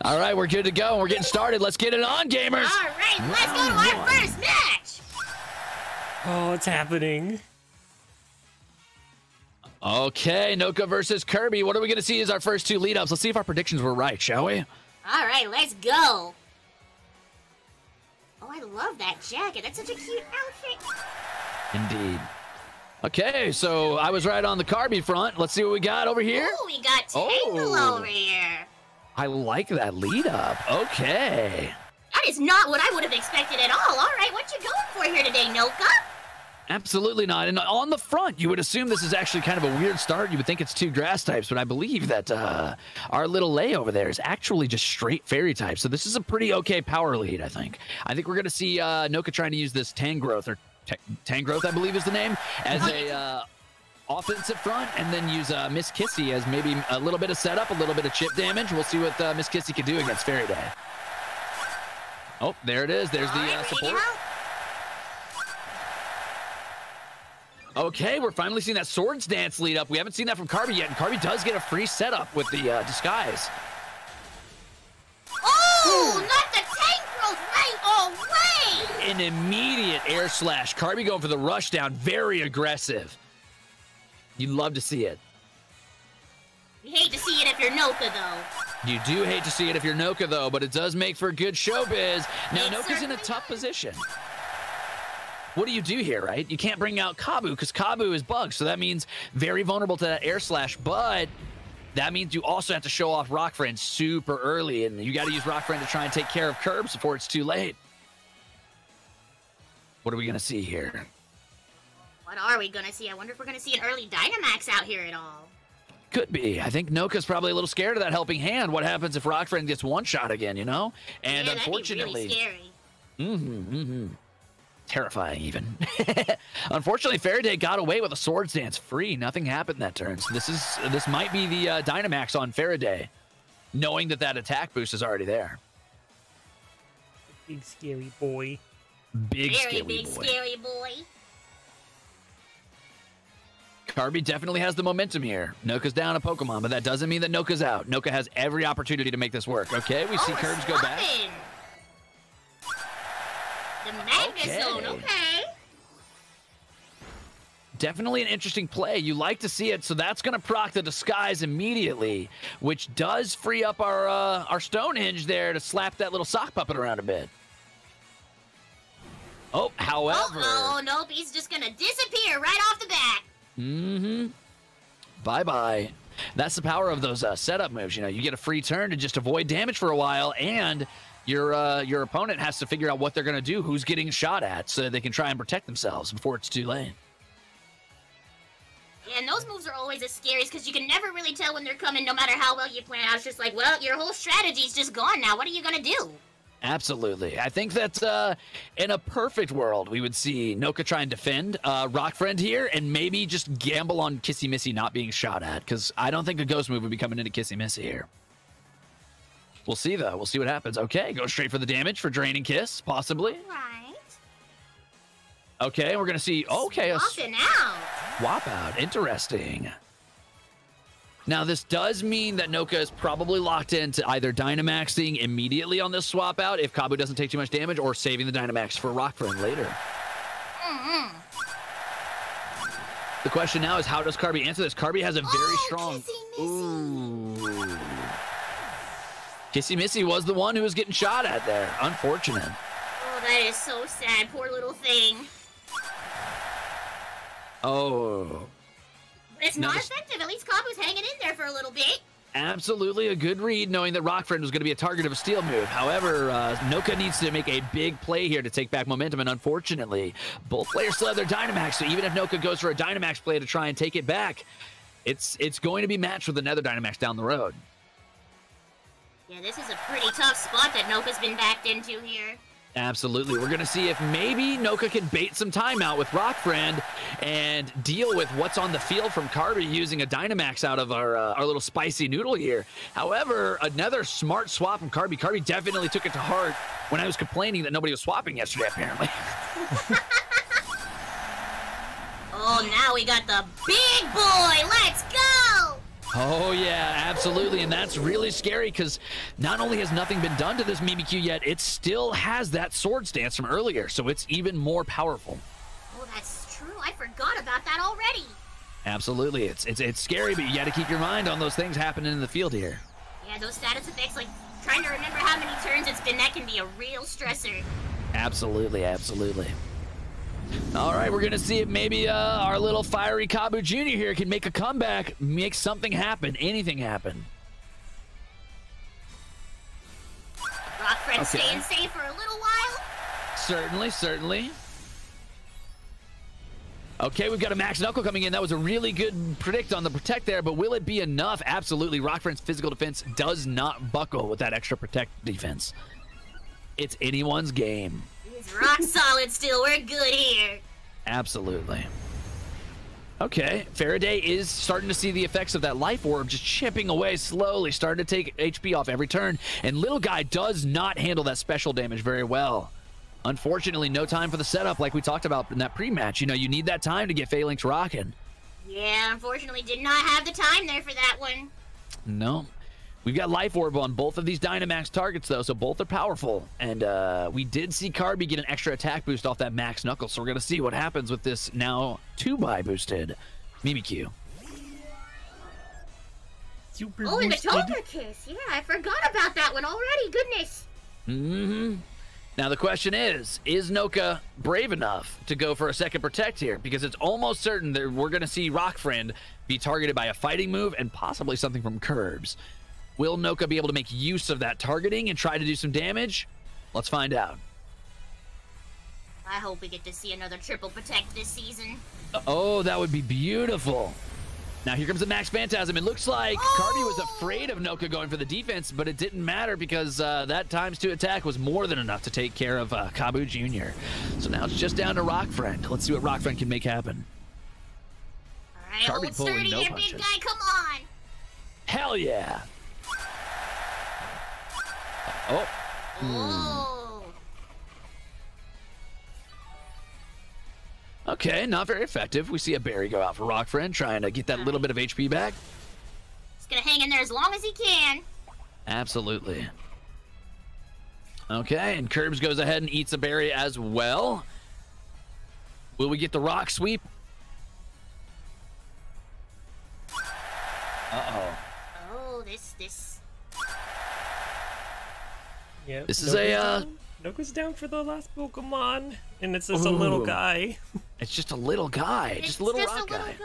All right, we're good to go. We're getting started. Let's get it on, gamers. All right, let's go to our first match. Oh, it's happening. Okay, Noka versus Carby. What are we going to see as our first two lead-ups? Let's see if our predictions were right, shall we? All right, let's go. Oh, I love that jacket. That's such a cute outfit. Indeed. Okay, so I was right on the Carby front. Let's see what we got over here. Oh, we got Tangle over here. I like that lead-up. Okay. That is not what I would have expected at all. All right, what you going for here today, Noka? Absolutely not. And on the front, you would assume this is actually kind of a weird start. You would think it's two grass types, but I believe that our little Lay over there is actually just straight fairy type. So this is a pretty okay power lead, I think. I think we're going to see Noka trying to use this Tangrowth, or Tangrowth, I believe is the name, as a offensive front, and then use Miss Kissy as maybe a little bit of setup, a little bit of chip damage. We'll see what Miss Kissy can do against Fairy Day. Oh, there it is. There's the support. Okay, we're finally seeing that Swords Dance lead up. We haven't seen that from Carby yet, and Carby does get a free setup with the disguise. Oh, not the Tangrowth right away! An immediate air slash. Carby going for the rush down. Very aggressive. You'd love to see it. You hate to see it if you're Noka, though. You do hate to see it if you're Noka, though, but it does make for good showbiz. Now, Noka's in a tough position. What do you do here, right? You can't bring out Kabu because Kabu is bugged, so that means very vulnerable to that air slash, but that means you also have to show off Rock Friend super early, and you got to use Rock Friend to try and take care of Curbs before it's too late. What are we going to see here? What are we going to see? I wonder if we're going to see an early Dynamax out here at all. Could be. I think Noka's probably a little scared of that helping hand. What happens if Rock Friend gets one shot again, you know? And yeah, unfortunately... that'd be really scary. Terrifying, even. Unfortunately, Faraday got away with a Swords Dance free. Nothing happened that turn. So this might be the Dynamax on Faraday, knowing that that attack boost is already there. Big scary boy. Very scary boy. Carby definitely has the momentum here. Noka's down a Pokemon, but that doesn't mean that Noka's out. Noka has every opportunity to make this work. Okay, we see Curbs go back. The Magnet Zone, okay. Definitely an interesting play. You like to see it, so that's going to proc the Disguise immediately, which does free up our Stonehenge there to slap that little sock puppet around a bit. Oh, however... Oh, nope, he's just going to disappear right off the bat. Bye-bye. That's the power of those setup moves. You know, you get a free turn to just avoid damage for a while, and... Your opponent has to figure out what they're going to do, who's getting shot at, so they can try and protect themselves before it's too late. Yeah, and those moves are always as scary because you can never really tell when they're coming no matter how well you plan out. It's just like, well, your whole strategy's just gone now. What are you going to do? Absolutely. I think that in a perfect world, we would see Noka try and defend Rock Friend here and maybe just gamble on Kissy Missy not being shot at, because I don't think a Ghost move would be coming into Kissy Missy here. We'll see, though. We'll see what happens. Okay, go straight for the damage for Draining Kiss, possibly. Right. Okay, we're going to see... Okay, a swap out. Interesting. Now, this does mean that Noka is probably locked into either Dynamaxing immediately on this swap out if Kabu doesn't take too much damage, or saving the Dynamax for Rock Friend later. The question now is, how does Carby answer this? Carby has a very strong... Ooh. Kissy Missy was the one who was getting shot at there. Unfortunate. Oh, that is so sad. Poor little thing. Oh. It's not effective. At least Kabu's hanging in there for a little bit. Absolutely a good read, knowing that Rock Friend was going to be a target of a steel move. However, Noka needs to make a big play here to take back momentum, and unfortunately, both players still have their Dynamax, so even if Noka goes for a Dynamax play to try and take it back, it's going to be matched with another Dynamax down the road. Yeah, this is a pretty tough spot that Noka's been backed into here. Absolutely. We're going to see if maybe Noka can bait some time out with Rock Friend and deal with what's on the field from Carby using a Dynamax out of our little spicy noodle here. However, another smart swap from Carby. Carby definitely took it to heart when I was complaining that nobody was swapping yesterday, apparently. Oh, now we got the big boy. Let's go. Oh, yeah, absolutely. And that's really scary because not only has nothing been done to this Mimikyu yet, it still has that sword stance from earlier, so it's even more powerful. Oh, that's true. I forgot about that already. Absolutely. It's scary, but you got to keep your mind on those things happening in the field here. Yeah, those status effects, like trying to remember how many turns it's been, that can be a real stressor. Absolutely, absolutely. All right, we're going to see if maybe our little fiery Kabu Jr. here can make a comeback, make something happen, anything happen. Rock Friend staying safe for a little while. Certainly, certainly. Okay, we've got a Max Knuckle coming in. That was a really good predict on the protect there, but will it be enough? Absolutely. Rock Friend's physical defense does not buckle with that extra protect defense. It's anyone's game. It's rock solid still. We're good here. Absolutely. Okay, Faraday is starting to see the effects of that life orb just chipping away slowly, starting to take HP off every turn, and little guy does not handle that special damage very well. Unfortunately, no time for the setup like we talked about in that pre-match. You know, you need that time to get Phalanx rocking. Yeah, unfortunately did not have the time there for that one. No. We've got Life Orb on both of these Dynamax targets, though, so both are powerful. And we did see Carby get an extra attack boost off that Max Knuckle, so we're going to see what happens with this now 2x boosted Mimikyu. Super oh, and the boosted. Toga Kiss. Yeah, I forgot about that one already. Goodness. Mm-hmm. Now the question is Noka brave enough to go for a second protect here? Because it's almost certain that we're going to see Rock Friend be targeted by a fighting move and possibly something from Curbs. Will Noka be able to make use of that targeting and try to do some damage? Let's find out. I hope we get to see another triple protect this season. Oh, that would be beautiful. Now here comes the Max Phantasm. It looks like Carby was afraid of Noka going for the defense, but it didn't matter because that ×2 attack was more than enough to take care of Kabu Jr. So now it's just down to Rock Friend. Let's see what Rock Friend can make happen. All right, Carby hold pulling sturdy no there, punches. big guy. Come on. Hell yeah. Oh. Oh. Okay, not very effective. We see a berry go out for Rock Friend, trying to get that little bit of HP back. He's gonna hang in there as long as he can. Absolutely. Okay, and Curbs goes ahead and eats a berry as well. Will we get the rock sweep? Uh-oh. Oh, this. Yeah, This is a, Noka's down for the last Pokemon, and it's just a little guy. It's just a little guy, just a little rock guy.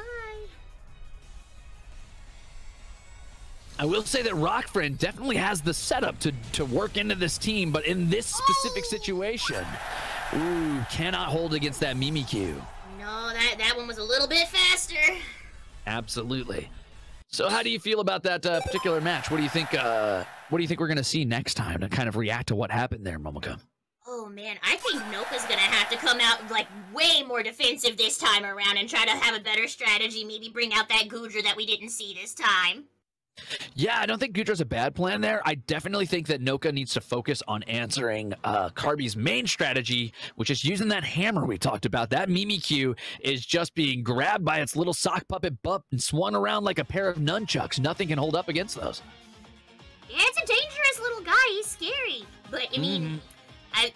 I will say that Rock Friend definitely has the setup to work into this team, but in this specific situation, ooh, cannot hold against that Mimikyu. No, that one was a little bit faster. Absolutely. So how do you feel about that particular match? What do you think? What do you think we're gonna see next time to kind of react to what happened there, Momoka? Oh man, I think Noka's gonna have to come out like way more defensive this time around and try to have a better strategy. Maybe bring out that Goodra that we didn't see this time. Yeah, I don't think Gudra's a bad plan there. I definitely think that Noka needs to focus on answering Carby's main strategy, which is using that hammer we talked about. That Mimikyu is just being grabbed by its little sock puppet butt and swung around like a pair of nunchucks. Nothing can hold up against those. Yeah, it's a dangerous little guy. He's scary. But, I mean,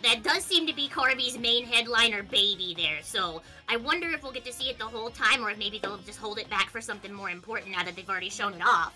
that does seem to be Carby's main headliner baby there. So I wonder if we'll get to see it the whole time or if maybe they'll just hold it back for something more important now that they've already shown it off.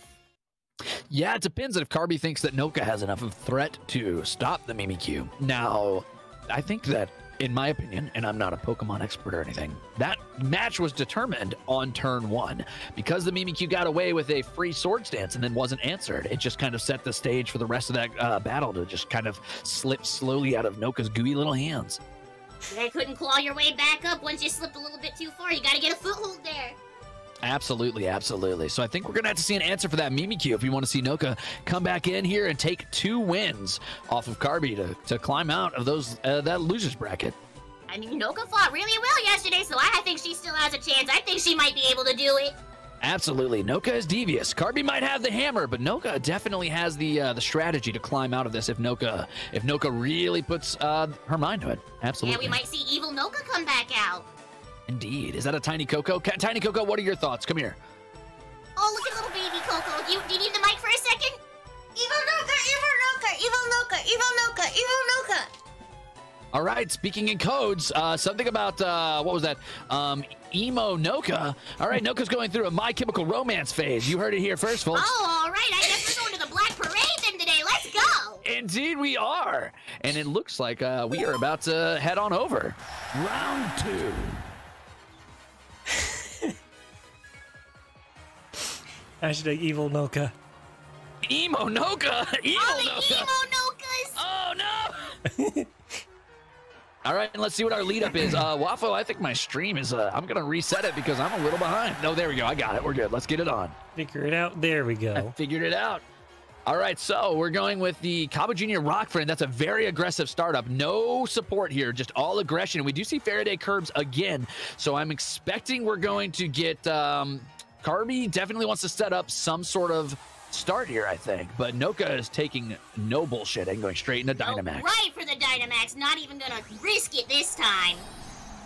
Yeah, it depends if Carby thinks that Noka has enough of a threat to stop the Mimikyu. Now, I think that, in my opinion, and I'm not a Pokemon expert or anything, that match was determined on turn 1. Because the Mimikyu got away with a free sword stance and then wasn't answered, it just kind of set the stage for the rest of that battle to just kind of slip slowly out of Noka's gooey little hands. You couldn't claw your way back up once you slipped a little bit too far. You gotta get a foothold there. Absolutely, absolutely. So I think we're going to have to see an answer for that Mimikyu if we want to see Noka come back in here and take 2 wins off of Carby to climb out of those that loser's bracket. I mean, Noka fought really well yesterday, so I think she still has a chance. I think she might be able to do it. Absolutely. Noka is devious. Carby might have the hammer, but Noka definitely has the strategy to climb out of this if Noka really puts her mind to it. Absolutely. Yeah, we might see evil Noka come back out. Indeed. Is that a Tiny Coco? Tiny Coco, what are your thoughts? Come here. Oh, look at little baby Coco. Do you need the mic for a second? Evil Noka, evil Noka, evil Noka, evil Noka, evil Noka. All right, speaking in codes, something about, what was that? Emo Noka. All right, Noka's going through a My Chemical Romance phase. You heard it here first, folks. Oh, all right. I guess we're going to the Black Parade then today. Let's go. Indeed we are. And it looks like we are about to head on over. Round 2. Hashtag evil Noka. Emo Noka? Evil Noka? Emo Nokas. Oh, no! All right, and let's see what our lead up is. Waffle, I think my stream is, I'm going to reset it because I'm a little behind. No, there we go. I got it. We're good. Let's get it on. Figure it out. There we I go. figured it out. All right, so we're going with the Cabo Jr. Rock Friend. That's a very aggressive startup. No support here, just all aggression. We do see Faraday curbs again, so I'm expecting we're going to get... Carby definitely wants to set up some sort of start here, I think. But Noka is taking no bullshit and going straight into Dynamax. Right for the Dynamax. Not even going to risk it this time.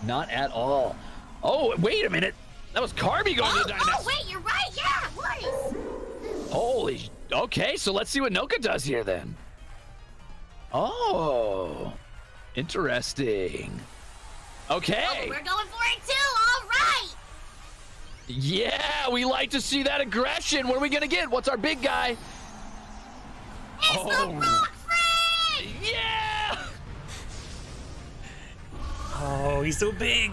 Not at all. Oh, wait a minute. That was Carby going to the Dynamax. Oh, wait, you're right. Yeah, it was. Holy... Okay, so let's see what Noka does here then. Oh, interesting. Okay. Oh, we're going for it too. All right. Yeah, we like to see that aggression. What are we going to get? What's our big guy? It's the Rock Friend. Yeah. Oh, he's so big.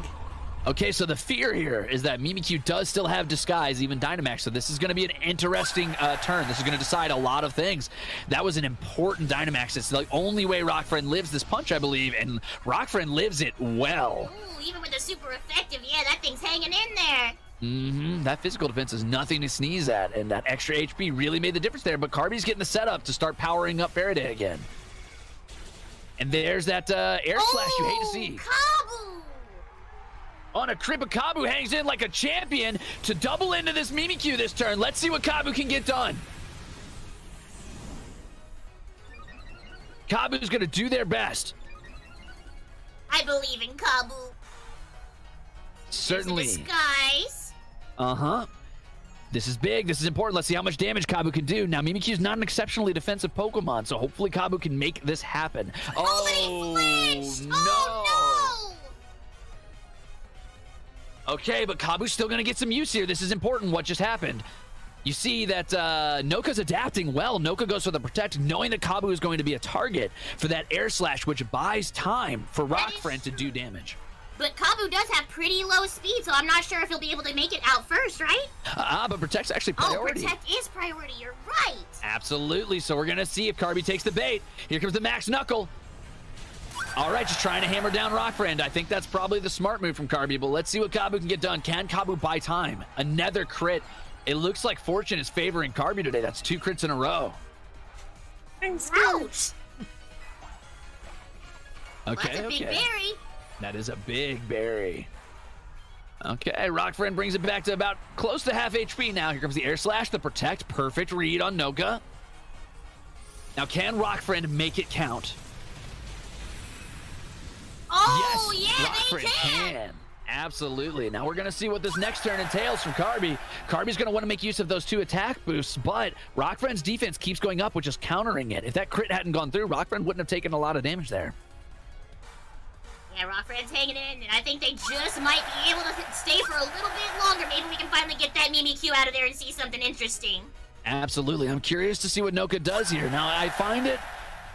Okay, so the fear here is that Mimikyu does still have Disguise, even Dynamax, so this is going to be an interesting turn. This is going to decide a lot of things. That was an important Dynamax. It's the only way Rock Friend lives this punch, I believe, and Rock Friend lives it well. Ooh, even with the super effective, yeah, that thing's hanging in there. That physical defense is nothing to sneeze at, and that extra HP really made the difference there, but Carby's getting the setup to start powering up Faraday again. And there's that air slash you hate to see. Kabu! On a crit, but Kabu hangs in like a champion to double into this Mimikyu this turn. Let's see what Kabu can get done. Kabu's going to do their best. I believe in Kabu. Certainly. Disguise. Uh-huh. This is big. This is important. Let's see how much damage Kabu can do. Now, Mimikyu's not an exceptionally defensive Pokemon, so hopefully Kabu can make this happen. Oh, but he flinched! No. Oh, Okay, but Kabu's still going to get some use here. This is important, what just happened. You see that Noka's adapting well. Noka goes for the Protect, knowing that Kabu is going to be a target for that Air Slash, which buys time for Rock Friend to do damage. But Kabu does have pretty low speed, so I'm not sure if he'll be able to make it out first, right? But Protect's actually priority. Oh, Protect is priority. You're right. Absolutely. So we're going to see if Carby takes the bait. Here comes the Max Knuckle. All right, just trying to hammer down Rock Friend. I think that's probably the smart move from Carby, but let's see what Kabu can get done. Can Kabu buy time? Another crit. It looks like fortune is favoring Carby today. That's 2 crits in a row. Ouch! Okay, That's a big berry. That is a big berry. Okay, Rock Friend brings it back to about close to half HP now. Here comes the Air Slash, the Protect. Perfect read on Noka. Now, can Rock Friend make it count? Oh, yes, yeah, Rock Friend can. Absolutely. Now we're going to see what this next turn entails from Carby. Carby's going to want to make use of those 2 attack boosts, but Rock Friend's defense keeps going up, which is countering it. If that crit hadn't gone through, Rock Friend wouldn't have taken a lot of damage there. Yeah, Rock Friend's hanging in, and I think they just might be able to stay for a little bit longer. Maybe we can finally get that Mimikyu out of there and see something interesting. Absolutely. I'm curious to see what Noka does here. Now, I find it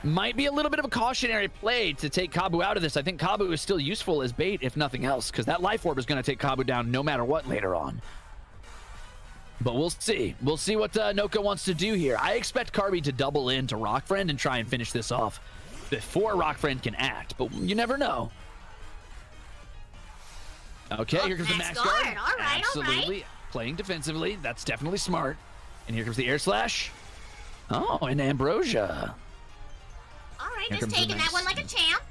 might be a little bit of a cautionary play to take Kabu out of this. I think Kabu is still useful as bait, if nothing else, because that Life Orb is going to take Kabu down no matter what later on. But we'll see. We'll see what Noka wants to do here. I expect Carby to double into Rock Friend and try and finish this off before Rock Friend can act, but you never know. Okay, here comes the Max Guard. All right, absolutely. all right. Playing defensively. That's definitely smart. And here comes the Air Slash. Oh, and Ambrosia. All right, just taking that one like a champ.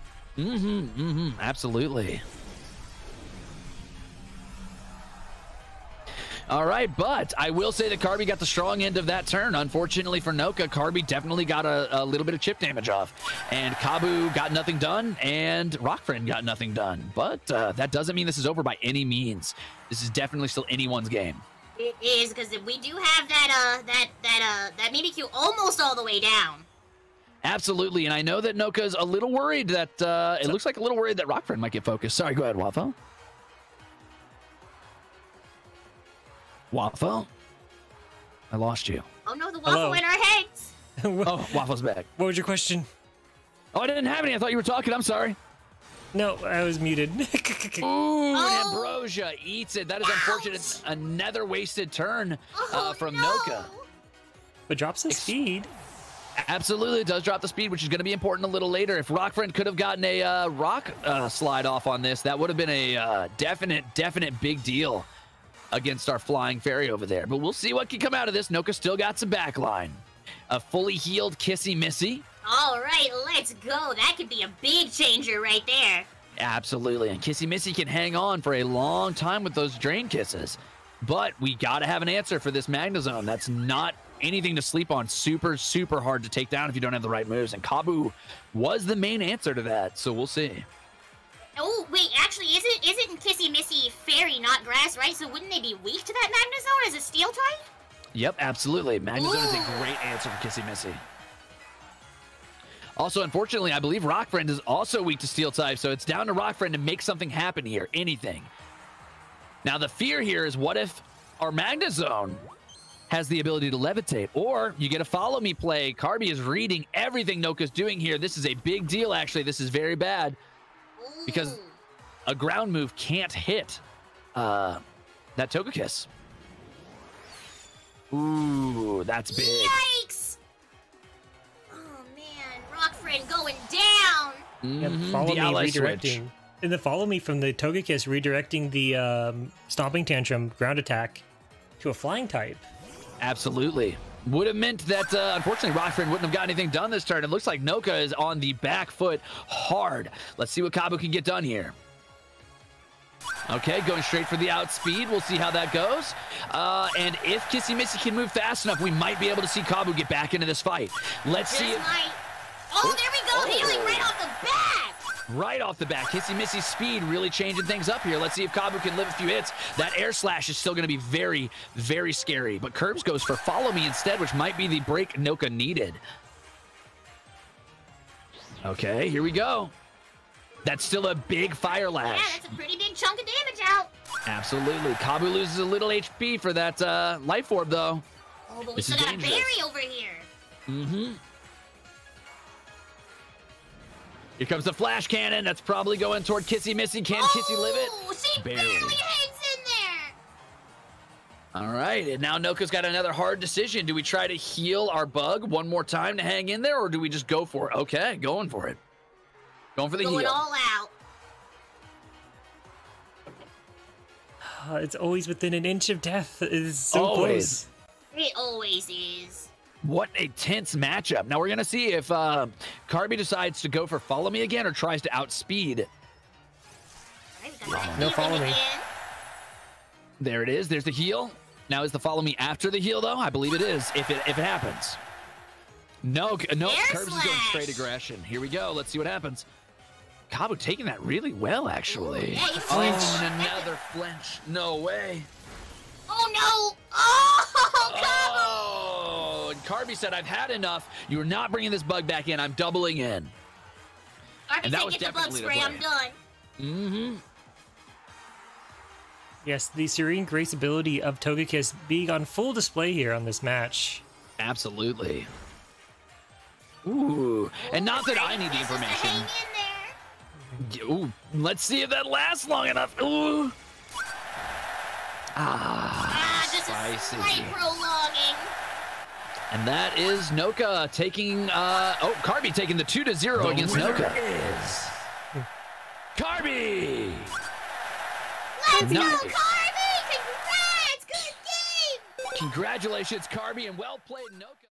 Absolutely. All right, but I will say that Carby got the strong end of that turn. Unfortunately for Noka, Carby definitely got a little bit of chip damage off. And Kabu got nothing done, and Rock Friend got nothing done. But that doesn't mean this is over by any means. This is definitely still anyone's game. It is, because we do have that Mimikyu almost all the way down. Absolutely, and I know that Noka's a little worried that it looks like a little worried that Rockfriend might get focused. Sorry, go ahead, Waffle. Waffle? I lost you. Oh no, the waffle in our heads. Oh, Waffle's back. What was your question? Oh, I didn't have any. I thought you were talking. I'm sorry. No, I was muted. Ooh, and Ambrosia eats it. That is unfortunate. Another wasted turn from Noka. But drops the speed. Absolutely, it does drop the speed, which is going to be important a little later. If Rockfriend could have gotten a rock slide off on this, that would have been a definite big deal against our flying fairy over there. But we'll see what can come out of this. Noka still got some backline. A fully healed Kissy Missy. All right, let's go. That could be a big changer right there. Absolutely, and Kissy Missy can hang on for a long time with those Drain Kisses. But we got to have an answer for this Magnezone. That's not anything to sleep on. Super hard to take down if you don't have the right moves. And Kabu was the main answer to that, so we'll see. Oh, wait, actually, isn't Kissy Missy fairy, not grass, right? So wouldn't they be weak to that Magnezone as a steel type? Yep, absolutely. Magnezone is a great answer for Kissy Missy. Also, unfortunately, I believe Rockfriend is also weak to steel type, so it's down to Rockfriend to make something happen here. Anything. Now, the fear here is what if our Magnezone has the ability to levitate, or you get a follow me play. Carby is reading everything Noka's doing here. This is a big deal, actually. This is very bad because a ground move can't hit that Togekiss. Ooh, that's big. Yikes! Oh man, Rockfriend going down. And follow me redirecting. And the follow me from the Togekiss redirecting the Stomping Tantrum ground attack to a flying type. Absolutely. Would have meant that, unfortunately, Rockfriend wouldn't have got anything done this turn. It looks like Noka is on the back foot hard. Let's see what Kabu can get done here. Okay, going straight for the outspeed. We'll see how that goes. And if Kissy Missy can move fast enough, we might be able to see Kabu get back into this fight. Let's see if... Oh, there we go. Healing right off the bat. Right off the bat, Kissy Missy's speed really changing things up here. Let's see if Kabu can live a few hits. That air slash is still going to be very scary. But Curbs goes for follow me instead, which might be the break Noka needed. Okay, here we go. That's still a big fire lash. Yeah, that's a pretty big chunk of damage out. Absolutely. Kabu loses a little HP for that life orb, though. Oh, but we still got a berry over here. Mm-hmm. Here comes the flash cannon. That's probably going toward Kissy Missy. Can Kissy live it? She barely hangs in there. All right, and now Noka's got another hard decision. Do we try to heal our bug one more time to hang in there, or do we just go for it? Okay, going for it. Going for the heal. Going all out. It's always within an inch of death. It is so always close. It always is. What a tense matchup. Now we're going to see if Carby decides to go for follow me again or tries to outspeed. No follow me. There it is. There's the heal. Now is the follow me after the heal, though? I believe it is, if it happens. No, Curbs is going straight aggression. Here we go. Let's see what happens. Kabu taking that really well, actually. Yeah, oh, and another flinch. No way. Oh, no. Oh, Kabu. Oh, and Carby said, I've had enough. You're not bringing this bug back in. I'm doubling in. Carby said, get the bug spray. I'm done. Mm-hmm. Yes, the serene grace ability of Togekiss being on full display here on this match. Absolutely. Ooh, and not that I need the information. Hang in there. Ooh, let's see if that lasts long enough. Ooh. Just a slight prolonging. And that is Noka taking, Carby taking the 2-0 against Noka. Carby! Let's go, Carby! Congrats! Good game! Congratulations, Carby, and well played, Noka.